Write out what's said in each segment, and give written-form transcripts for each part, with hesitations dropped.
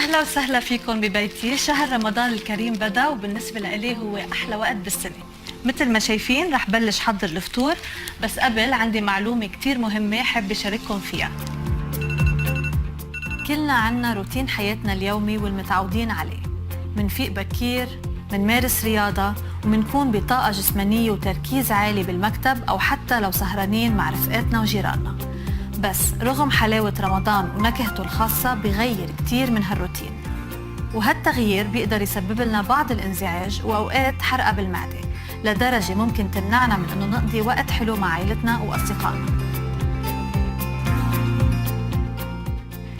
أهلا وسهلا فيكم ببيتي. شهر رمضان الكريم بدأ وبالنسبة لإلي هو أحلى وقت بالسنة. مثل ما شايفين رح بلش حضر الفطور، بس قبل عندي معلومة كتير مهمة حابة أشارككم فيها. كلنا عنا روتين حياتنا اليومي والمتعودين عليه. منفيق بكير، منمارس رياضة، ومنكون بطاقة جسمانية وتركيز عالي بالمكتب أو حتى لو سهرانين مع رفقاتنا وجيراننا. بس رغم حلاوة رمضان ونكهته الخاصة بغير كتير من هالروتين، وهالتغيير بيقدر يسبب لنا بعض الانزعاج وأوقات حرقة بالمعدة، لدرجة ممكن تمنعنا من أنه نقضي وقت حلو مع عائلتنا وأصدقائنا.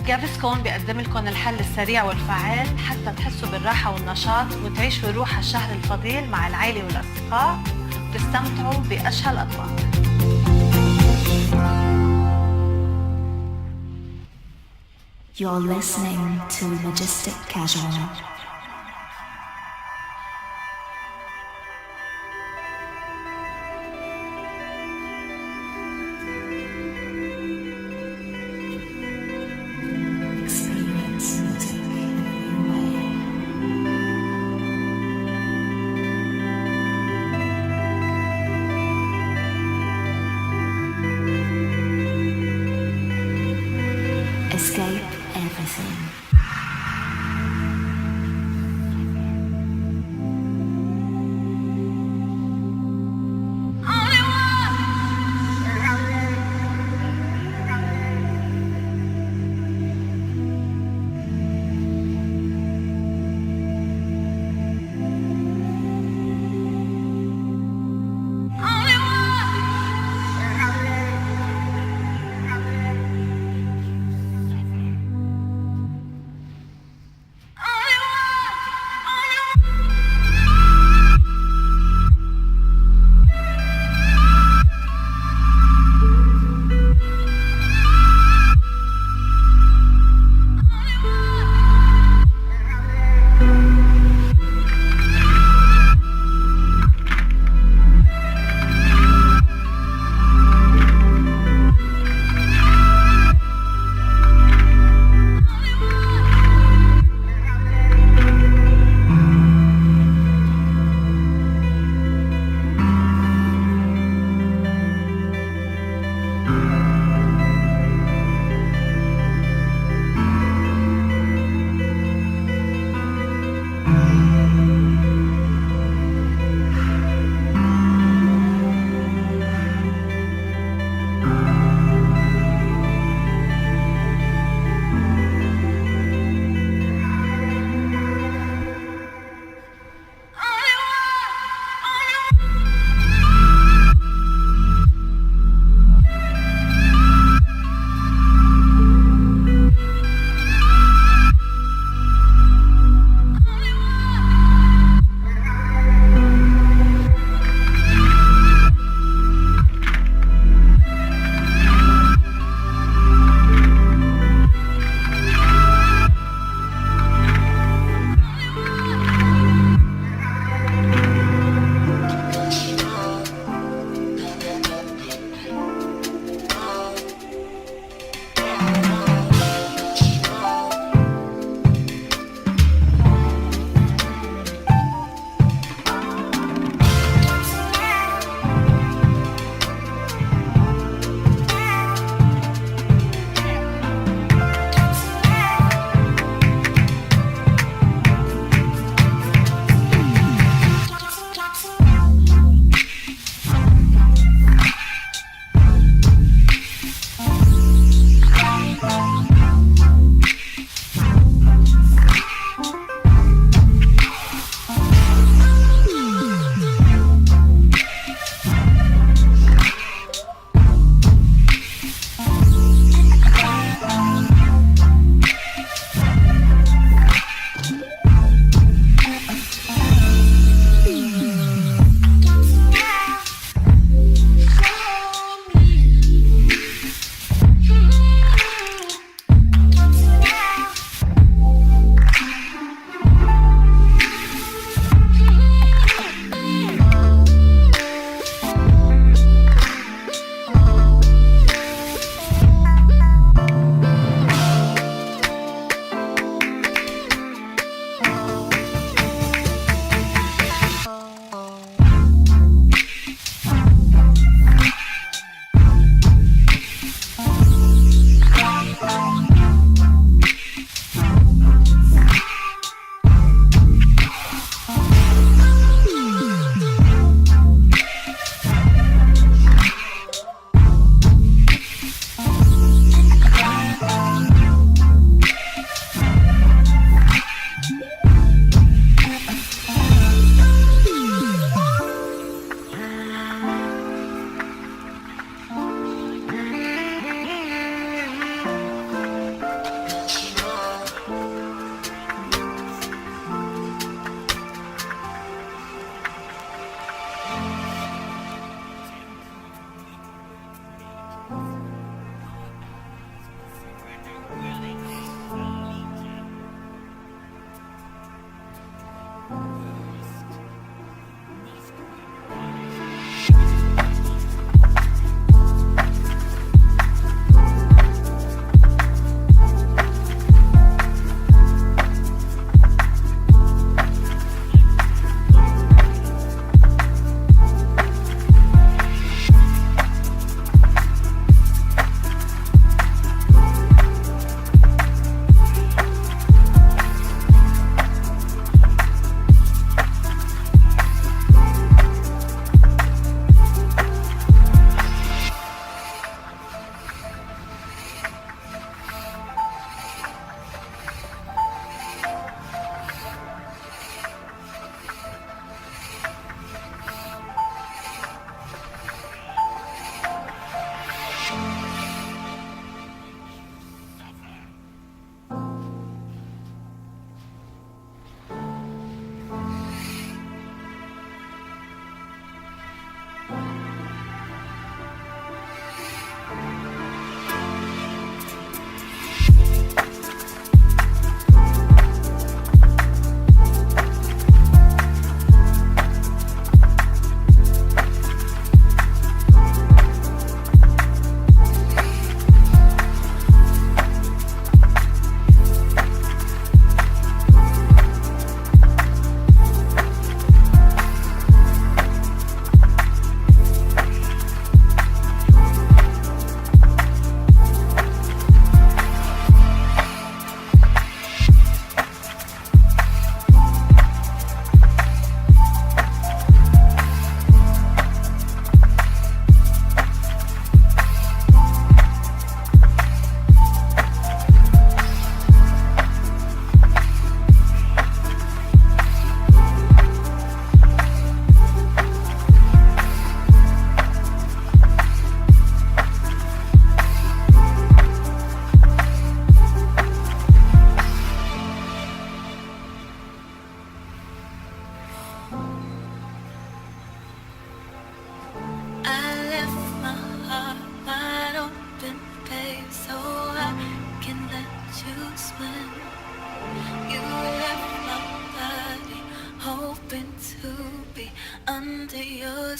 جافسكون بيقدم لكم الحل السريع والفعال حتى تحسوا بالراحة والنشاط وتعيشوا روح الشهر الفضيل مع العائلة والأصدقاء وتستمتعوا بأشهى الأطباق. You're listening to Majestic Casual. Experience music in a new way. Escape everything.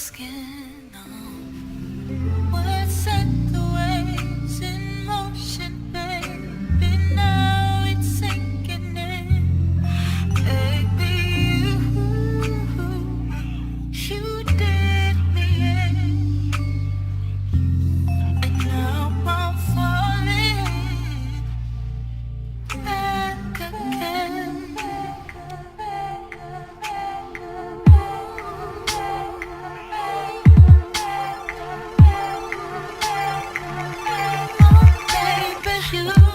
skin on. Words set the waves in motion, baby. Now it's sinking in. Baby, you did me in. And now I'm falling back again. يلا.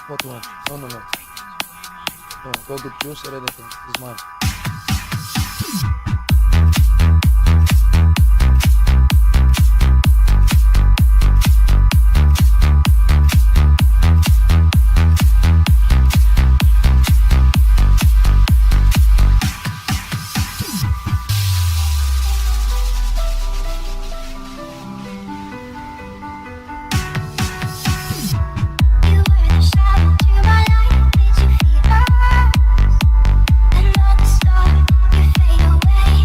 What one? No, no, no. No, go get juice or anything. It's mine. Another star, you fade away.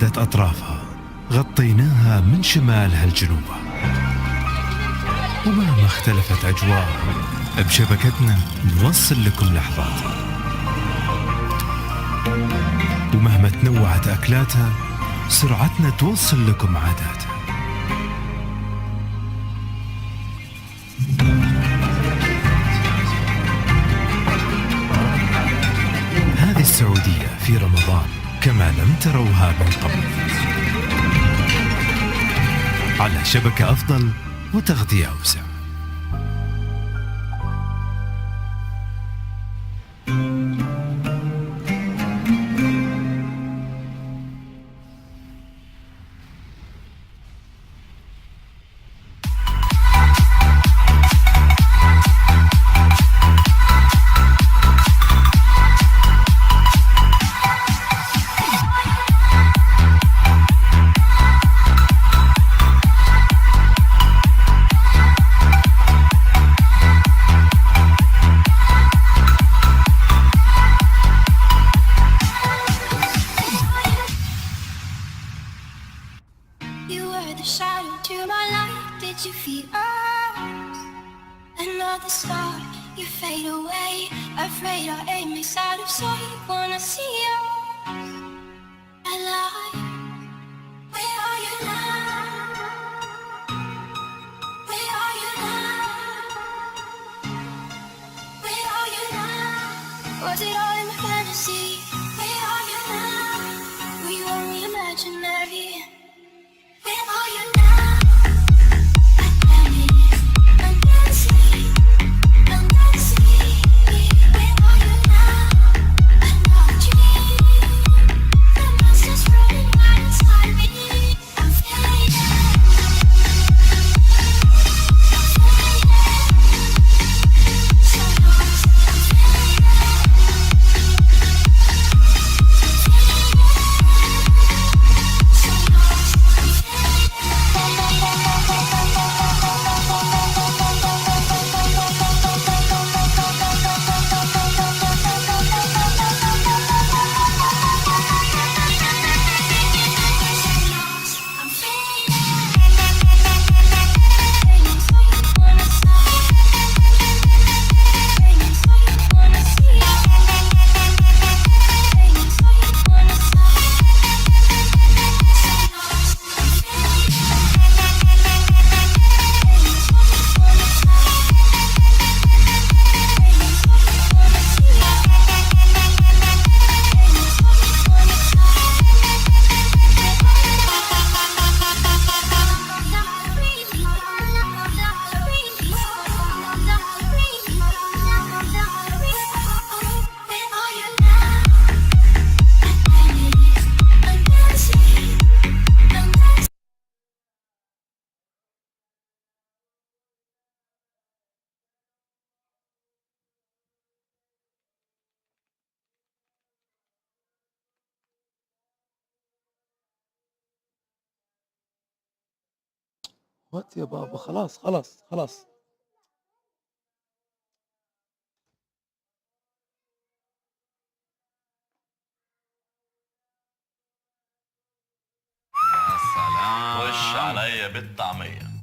ابتعدت أطرافها غطيناها من شمالها لجنوبها، ومهما اختلفت أجواءها بشبكتنا نوصل لكم لحظاتها، ومهما تنوعت أكلاتها سرعتنا توصل لكم عاداتها. هذه السعودية في رمضان كما لم تروها من قبل، على شبكة أفضل وتغطية أوسع. You were the shadow to my light. Did you feel us? Another star, you fade away. Afraid our aim is out of sight. Wanna see us alive? Where are you now? Where are you now? Where are you now? Was it all in my fantasy? Where are you now? Were you only imaginary? Where are you now? I'm dancing. Where are you now? Another dream. The monster's running wild inside me. I'm feeling it. So lost. I'm feeling وات يا بابا، خلاص خلاص خلاص. وش عليا بالطعمية.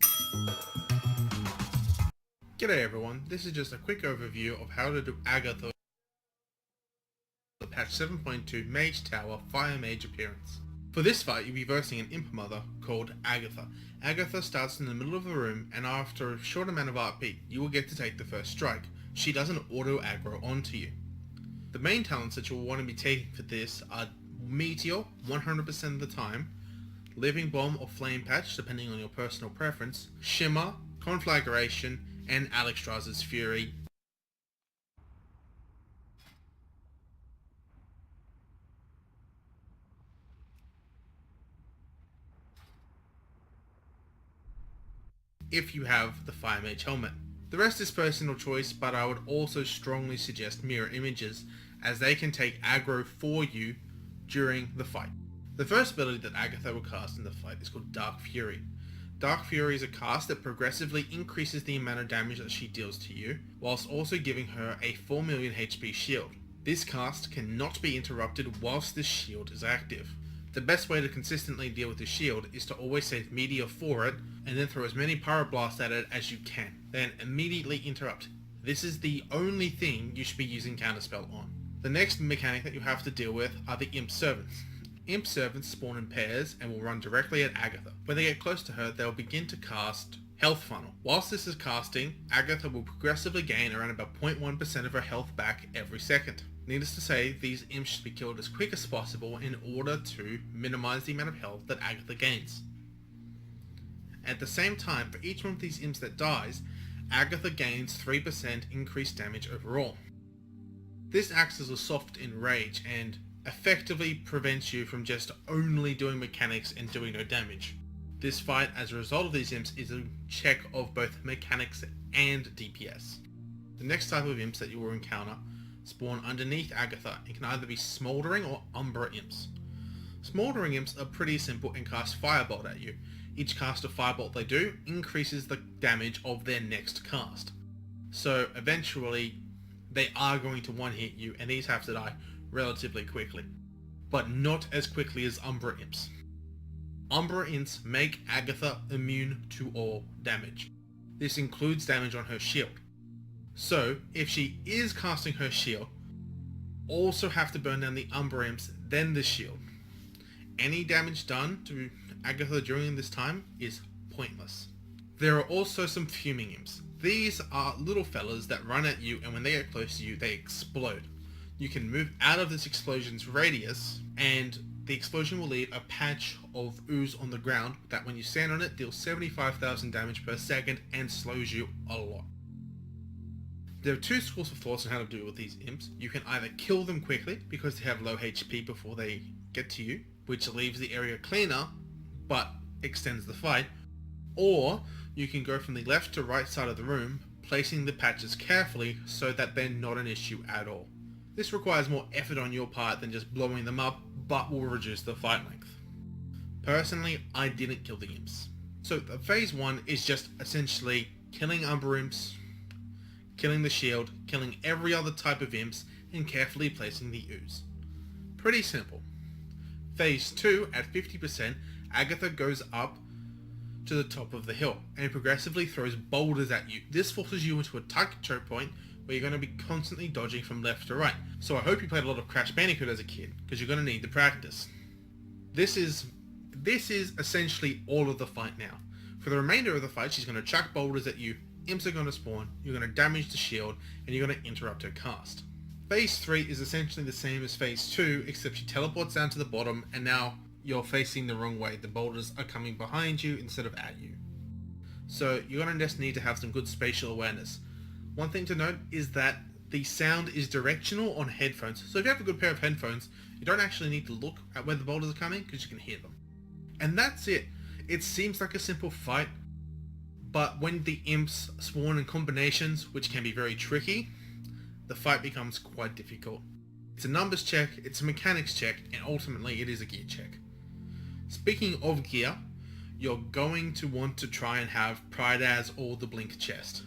G'day everyone, this is just a quick overview of how to do Agatha patch 7.2 Mage Tower Fire Mage appearance. For this fight you'll be versing an Imp Mother called Agatha. Agatha starts in the middle of the room and after a short amount of RP you will get to take the first strike. She doesn't auto aggro onto you. The main talents that you'll want to be taking for this are Meteor 100% of the time, Living Bomb or Flame Patch depending on your personal preference, Shimmer, Conflagration, and Alexstras's Fury. If you have the Fire Mage helmet. The rest is personal choice, but I would also strongly suggest mirror images as they can take aggro for you during the fight. The first ability that Agatha will cast in the fight is called Dark Fury. Dark Fury is a cast that progressively increases the amount of damage that she deals to you, whilst also giving her a 4 million HP shield. This cast cannot be interrupted whilst this shield is active. The best way to consistently deal with the shield is to always save meteor for it, and then throw as many pyroblasts at it as you can. Then immediately interrupt. This is the only thing you should be using Counterspell on. The next mechanic that you have to deal with are the Imp Servants. Imp Servants spawn in pairs and will run directly at Agatha. When they get close to her, they'll begin to cast Health Funnel. Whilst this is casting, Agatha will progressively gain around about 0.1% of her health back every second. Needless to say, these imps should be killed as quick as possible in order to minimize the amount of health that Agatha gains. At the same time, for each one of these imps that dies, Agatha gains 3% increased damage overall. This acts as a soft enrage and effectively prevents you from just only doing mechanics and doing no damage. This fight, as a result of these imps, is a check of both mechanics and DPS. The next type of imps that you will encounter spawn underneath Agatha and can either be Smouldering or Umbra imps. Smouldering imps are pretty simple and cast Firebolt at you. Each cast of Firebolt they do increases the damage of their next cast. So eventually they are going to one-hit you, and these have to die relatively quickly. But not as quickly as Umbra imps. Umbra imps make Agatha immune to all damage. This includes damage on her shield. So, if she is casting her shield, also have to burn down the Umbra imps, then the shield. Any damage done to Agatha during this time is pointless. There are also some Fuming imps. These are little fellas that run at you, and when they get close to you, they explode. You can move out of this explosion's radius, and the explosion will leave a patch of ooze on the ground that when you stand on it deals 75,000 damage per second and slows you a lot. There are two schools of thoughts on how to deal with these imps. You can either kill them quickly because they have low HP before they get to you, which leaves the area cleaner but extends the fight, or you can go from the left to right side of the room, placing the patches carefully so that they're not an issue at all. This requires more effort on your part than just blowing them up, but will reduce the fight length. Personally, I didn't kill the imps. So phase 1 is just essentially killing Umbra imps, killing the shield, killing every other type of imps, and carefully placing the ooze. Pretty simple. Phase 2, at 50%, Agatha goes up to the top of the hill and progressively throws boulders at you. This forces you into a tight choke point where you're going to be constantly dodging from left to right. So I hope you played a lot of Crash Bandicoot as a kid, because you're going to need the practice. This is essentially all of the fight now. For the remainder of the fight, she's going to chuck boulders at you, imps are going to spawn, you're going to damage the shield, and you're going to interrupt her cast. Phase 3 is essentially the same as Phase 2, except she teleports down to the bottom, and now you're facing the wrong way. The boulders are coming behind you instead of at you. So you're going to just need to have some good spatial awareness. One thing to note is that the sound is directional on headphones. So if you have a good pair of headphones, you don't actually need to look at where the boulders are coming because you can hear them. And that's it. It seems like a simple fight, but when the imps spawn in combinations, which can be very tricky, the fight becomes quite difficult. It's a numbers check, it's a mechanics check, and ultimately it is a gear check. Speaking of gear, you're going to want to try and have Pride as or the Blink chest.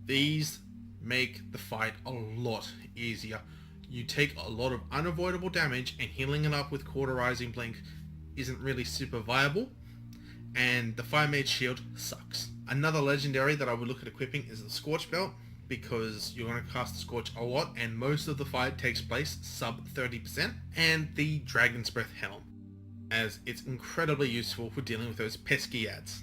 These make the fight a lot easier. You take a lot of unavoidable damage, and healing it up with Cauterizing Blink isn't really super viable, and the Fire Mage Shield sucks. Another legendary that I would look at equipping is the Scorch Belt, because you're going to cast the Scorch a lot, and most of the fight takes place sub 30%, and the Dragon's Breath Helm, as it's incredibly useful for dealing with those pesky ads.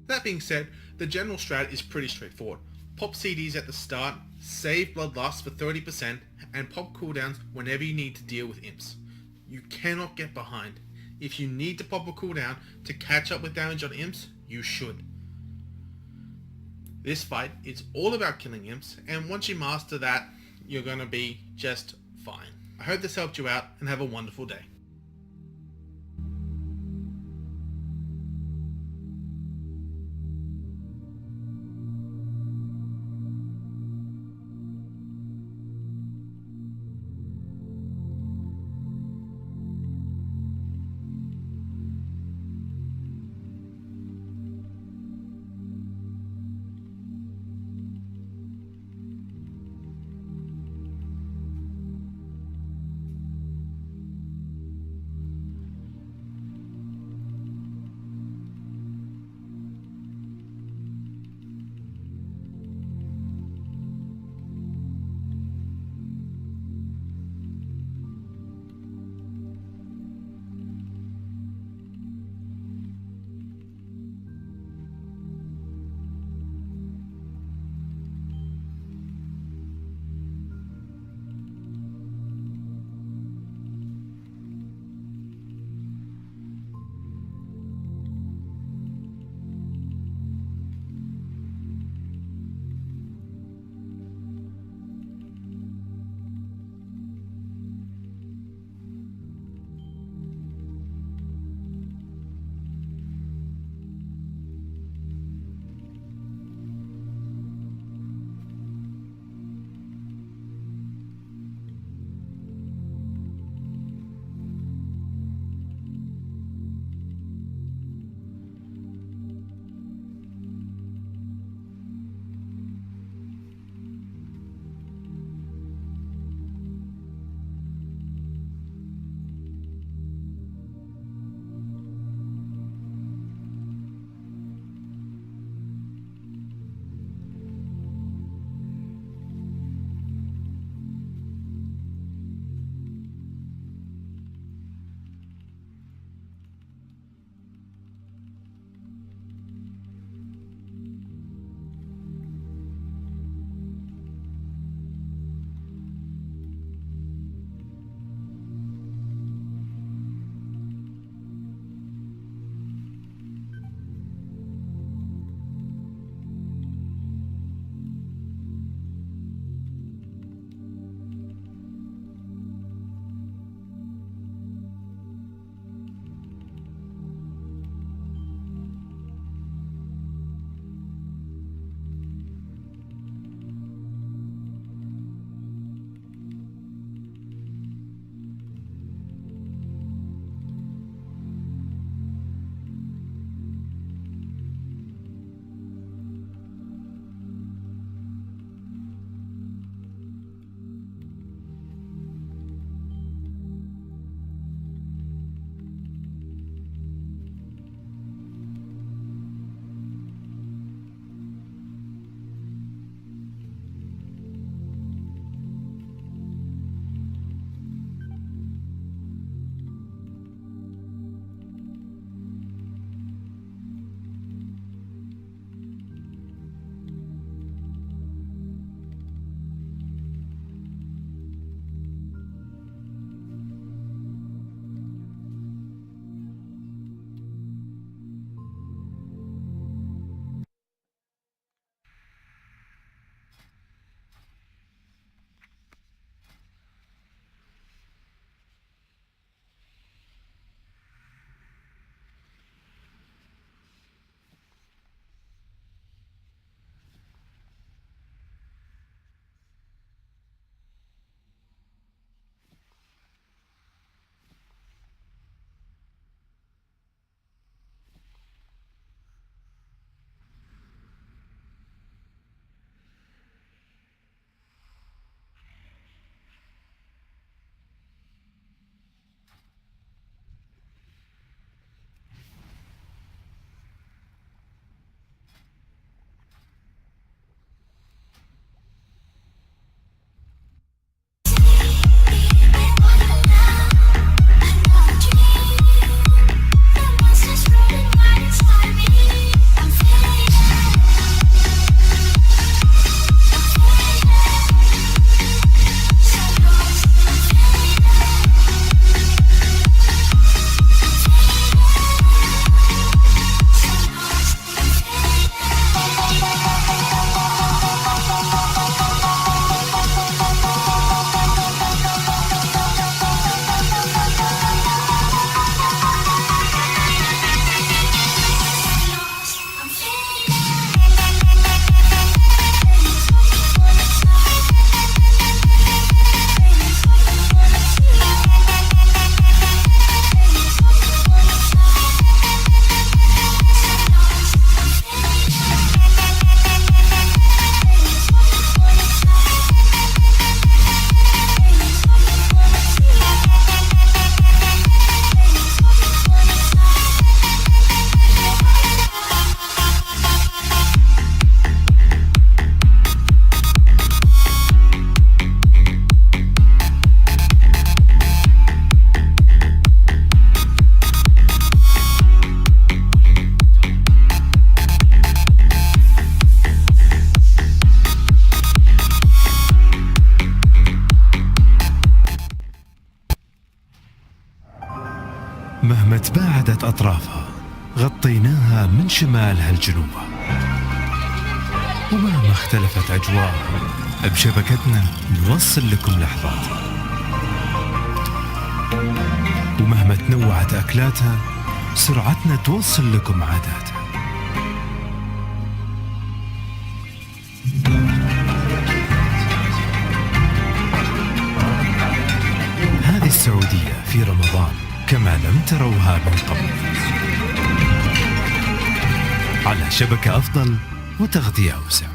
That being said, the general strat is pretty straightforward. Pop CDs at the start, save Bloodlust for 30%, and pop cooldowns whenever you need to deal with imps. You cannot get behind. If you need to pop a cooldown to catch up with damage on imps, you should. This fight is all about killing imps, and once you master that, you're going to be just fine. I hope this helped you out, and have a wonderful day. ومهما تباعدت أطرافها غطيناها من شمالها لجنوبها، ومهما اختلفت أجواءها بشبكتنا نوصل لكم لحظاتها، ومهما تنوعت أكلاتها سرعتنا توصل لكم عاداتها. هذه السعودية في رمضان كما لم تروها من قبل، على شبكة أفضل وتغذية أوسع.